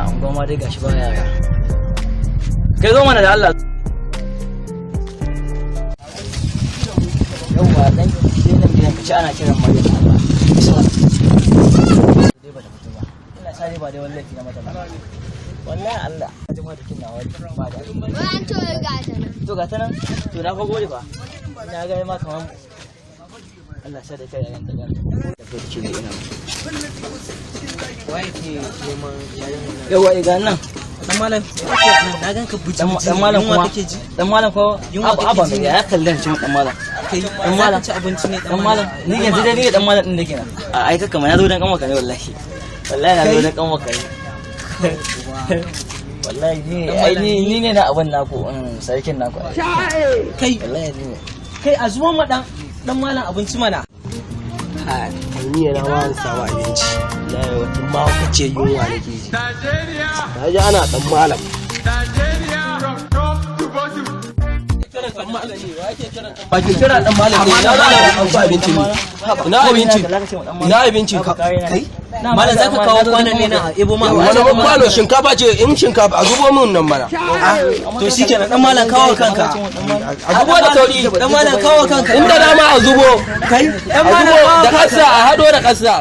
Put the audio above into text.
a unguwa ma dai gashi ba yara. Kai zo mana da Allah. Yawwa dan sai nan gidan ka ci ana kiran Maryam Allah. Dai ba da fito ba. Ina sare ba dai wallahi na mata ba. Wallahi Allah. Ka ji ma da kinna wani ba da. Ran to ga ta nan. To ga ta nan. To na fa gode ba. Ina ga ma kaman Allah sai da kai yayin da ga. Da kai ce ina. Wai ke neman yayin Yawwa ga nan. dan malam na ganka buji Dan malam kuma kake ji dan malam ko abu ya kallon cin dan malam. dan malam ci abinci ne Dan malam ni yanzu dai ni dan malam din dake nan. A ai kaka ma na zo dan kanwa ne wallahi. Wallahi na zo dan kanwa ne. Wallahi ni ne na abin naku sarkin naku. kai Wallahi ni ne. kai a zuwan ma dan malam abinci mana ni yana ma da samu abinci wallahi wata ma kace yunwa nake ji na ji ana dan malam ba ke kira dan malam amma na malam abinci ne ina abinci kai malam zaka kawo kwanan ne na ebo ma wani kwano shinkafa ce in shinkafa a zubo min nan mana to shikenan dan malam kawo kanka a zubo da sauri dan malam kawo kanka inda dama a zubo kai a zubo da kasa a hado da kasa